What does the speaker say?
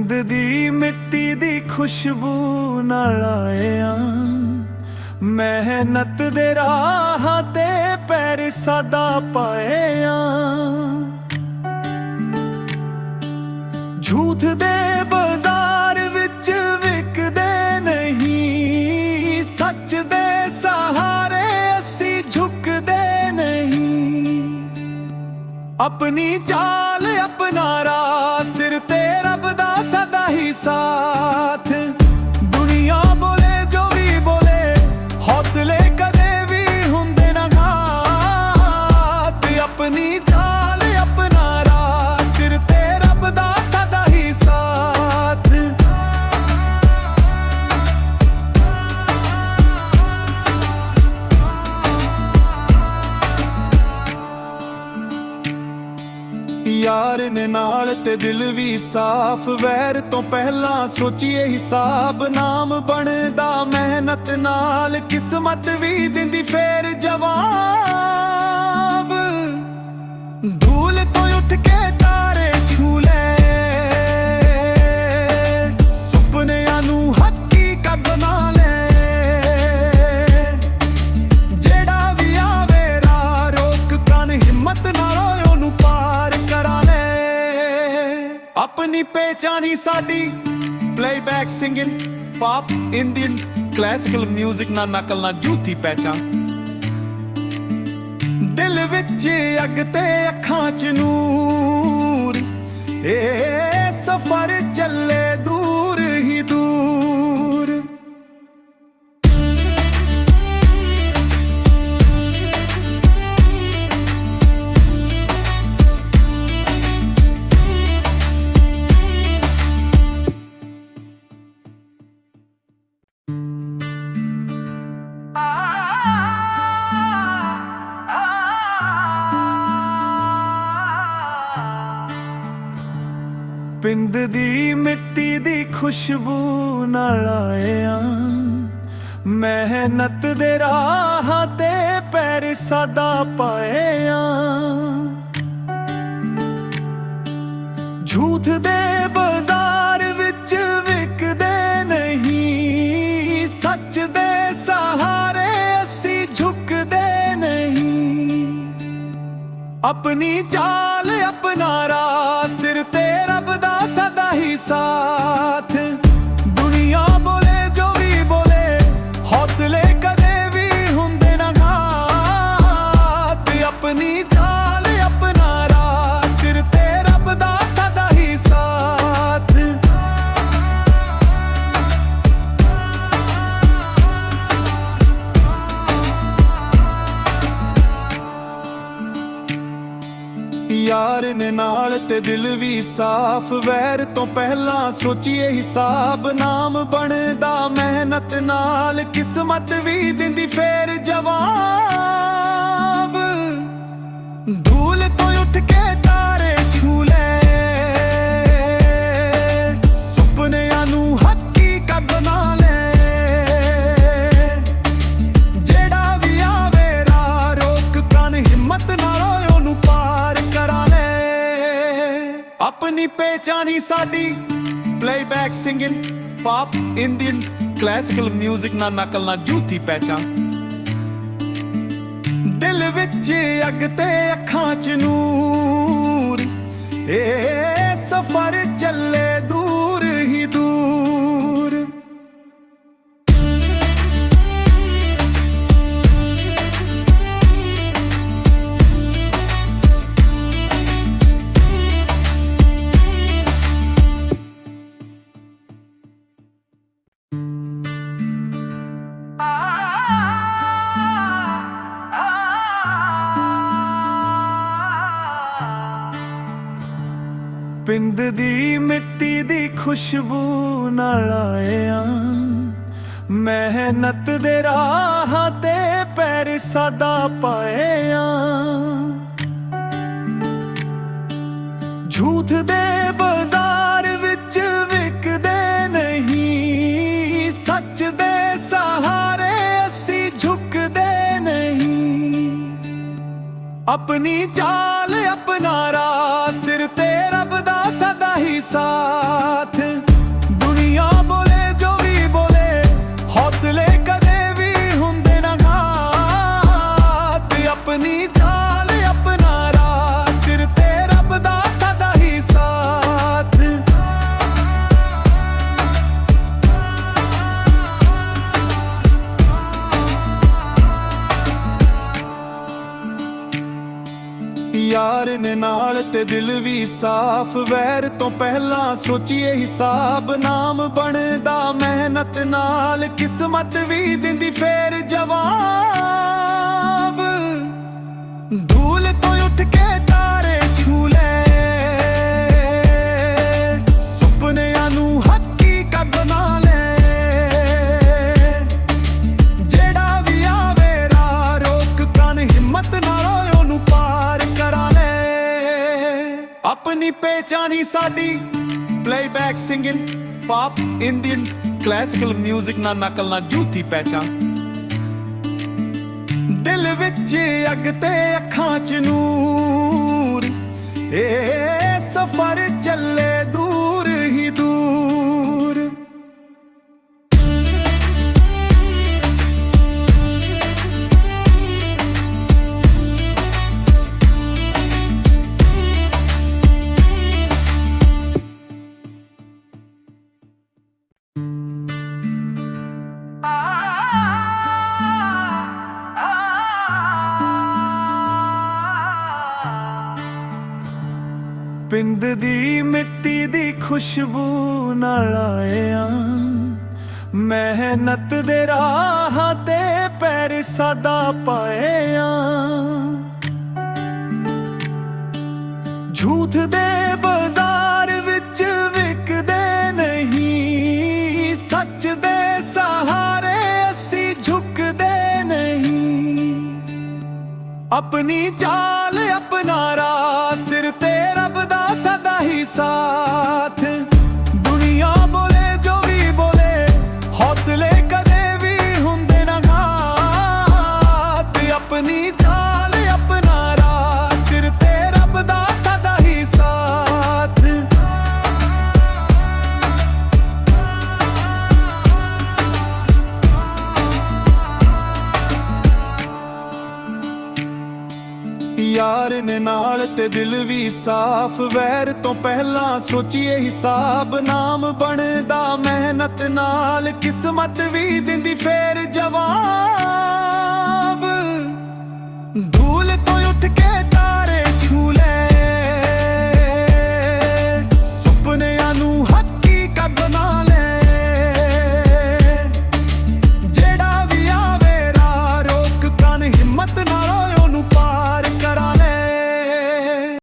ਪਿੰਡ ਦੀ ਮਿੱਟੀ ਦੀ ਖੁਸ਼ਬੂ ਨਾਲ ਆਏ ਆਂ, ਮਿਹਨਤ ਦੇ ਰਾਹਾਂ ਤੇ ਪੈਰ ਸਦਾ ਪਾਏ ਆਂ। ਝੂਠ ਦੇ ਬਾਜ਼ਾਰ ਵਿੱਚ ਵਿਕਦੇ ਨਹੀਂ, ਸੱਚ ਦੇ ਸਹਾਰੇ ਅਸੀਂ ਝੁਕਦੇ ਨਹੀਂ। ਆਪਣੀ ਚਾਲ अपना राह, सिर ते रब दा सदा ही साथ। दुनिया बोले जो भी बोले, हौसले कदे भी हुंदे ना घात। अपनी चाल अपना राह, सिर ते रब दा सदा ही साथ। यार ने नाल ते दिल भी साफ, वैर तो पहला सोचिए हिसाब। नाम बनदा मेहनत नाल, किस्मत भी दिंदी फेर जवाब। धूल तो उठ के तारे छू ले, सुपनियां नू हकीकत बना ले। जेड़ा भी आवे राह रोक कन, हिम्मत नाल ओनू पार करा ले। अपनी पहचानी साडी playback singing, pop Indian classical music ना नकल ना झूठी पहचान। दिल विच अग ते अखां च नूर, ए सफर चले दूर ही दूर। ਪਿੰਡ ਦੀ ਮਿੱਟੀ ਦੀ ਖੁਸ਼ਬੂ ਨਾਲ ਆਏ ਆਂ, ਮਿਹਨਤ ਦੇ ਰਾਹਾਂ ਤੇ ਪੈਰ ਸਦਾ ਪਾਏ ਆਂ। ਝੂਠ ਦੇ ਬਾਜ਼ਾਰ ਵਿੱਚ ਵਿਕਦੇ ਨਹੀਂ, ਸੱਚ ਦੇ ਸਹਾਰੇ ਅਸੀਂ ਝੁਕਦੇ ਨਹੀਂ। अपनी चाल अपना राह, सिर ते रब दा सदा ही साथ। दुनिया बोले जो भी बोले, हौसले कदे भी हुंदे ना घात। अपनी चाल अपना राह, सिर ते रब दा सदा ही साथ। यार ने नाल ते दिल भी साफ, वैर तो पहला सोचिए हिसाब। नाम बनदा मेहनत नाल, किस्मत भी दिंदी फेर जवाब। धूल तो उठ के तारे छू ले, सुपनियां नू हकीकत बना ले। जेड़ा भी आवे राह रोक कन, हिम्मत नाल ओनू पार करा ले। अपनी पहचानी साडी playback singing, pop Indian classical music ना नकल ना झूठी पहचान। दिल विच अग ते अखां च नूर, ए सफर चले दूर ही दूर। ਪਿੰਡ ਦੀ ਮਿੱਟੀ ਦੀ ਖੁਸ਼ਬੂ ਨਾਲ ਆਏ ਆਂ, ਮਿਹਨਤ ਦੇ ਰਾਹਾਂ ਤੇ ਪੈਰ ਸਦਾ ਪਾਏ ਆਂ। ਝੂਠ ਦੇ ਬਾਜ਼ਾਰ ਵਿੱਚ ਵਿਕਦੇ ਨਹੀਂ, ਸੱਚ ਦੇ ਸਹਾਰੇ ਅਸੀਂ ਝੁਕਦੇ ਨਹੀਂ। अपनी चाल अपना राह, सिर ते रब दा सदा ही ਸਾਥ। ਦੁਨੀਆ ਬੋਲੇ ਜੋ ਵੀ ਬੋਲੇ, ਹੌਸਲੇ ਕਦੇ ਵੀ ਹੁੰਦੇ ਨਾ ਘਾਟ। ਆਪਣੀ ਚਾਲ ਆਪਣਾ ਰਾਹ, ਸਿਰ ਤੇ ਰੱਬ ਦਾ ਸਦਾ ਹੀ ਸਾਥ। ਯਾਰ ਨੇ ਨਾਲ ਤੇ ਦਿਲ ਵੀ ਸਾਫ਼, ਵੈਰ ਤੋਂ ਪਹਿਲਾਂ ਸੋਚੀਏ ਹਿਸਾਬ। ਨਾਮ ਬਣਦਾ ਮਿਹਨਤ ਨਾਲ, ਕਿਸਮਤ ਵੀ ਦਿੰਦੀ ਫੇਰ ਜਵਾਬ। ਧੂਲ ਤੋਂ ਉੱਠ ਕੇ ਤਾਰੇ ਛੂ ਲੈ, ਸੁਪਨਿਆਂ ਨੂੰ ਹਕੀਕਤ ਬਣਾ ਲੈ। ਜਿਹੜਾ ਵੀ ਆਵੇ ਰਾਹ ਰੋਕ ਕੰਨ, ਹਿੰਮਤ ਨਾਲ ਉਹਨੂੰ ਪਾਰ ਕਰਾ ਲੈ। ਆਪਣੀ ਪਹਿਚਾਨੀ ਸਾਡੀ playback singing, pop Indian classical music ਨਾ ਨਕਲ ਨਾ ਝੂਠੀ ਪਹਿਚਾਨ। ਦਿਲ ਵਿੱਚ ਅੱਗ ਤੇ ਅੱਖਾਂ 'ਚ ਨੂਰ, ਇਹ ਸਫ਼ਰ ਚੱਲੇ ਦੂਰ ਹੀ ਦੂਰ। ਪਿੰਡ ਦੀ ਮਿੱਟੀ ਦੀ ਖੁਸ਼ਬੂ ਨਾਲ ਆਏ ਆਂ, ਮਿਹਨਤ ਦੇ ਰਾਹਾਂ ਤੇ ਪੈਰ ਸਦਾ ਪਾਏ ਆਂ। ਝੂਠ ਦੇ ਬਾਜ਼ਾਰ ਵਿੱਚ ਵਿਕਦੇ ਨਹੀਂ, ਸੱਚ ਦੇ ਸਹਾਰੇ ਅਸੀਂ ਝੁਕਦੇ ਨਹੀਂ। ਆਪਣੀ ਚਾਲ ਆਪਣਾ ਰਾਹ, ਸਿਰ ਤੇ ਰੱਬ ਦਾ ਸਦਾ ਹੀ ਸਾਥ। ਦੁਨੀਆ ਬੋਲੇ ਜੋ ਵੀ ਬੋਲੇ, ਹੌਸਲੇ ਕਦੇ ਵੀ ਹੁੰਦੇ ਨਾ ਘਾਟ। ਆਪਣੀ ਚਾਲ ਆਪਣਾ ਰਾਹ, ਸਿਰ ਤੇ ਰੱਬ ਦਾ ਸਦਾ ਹੀ ਸਾਥ। ਯਾਰ ਨੇ ਨਾਲ ਤੇ ਦਿਲ ਵੀ ਸਾਫ਼, ਵੈਰ ਤੋਂ ਪਹਿਲਾਂ ਸੋਚੀਏ ਹਿਸਾਬ। ਨਾਮ ਬਣਦਾ ਮਿਹਨਤ ਨਾਲ, ਕਿਸਮਤ ਵੀ ਦਿੰਦੀ ਫੇਰ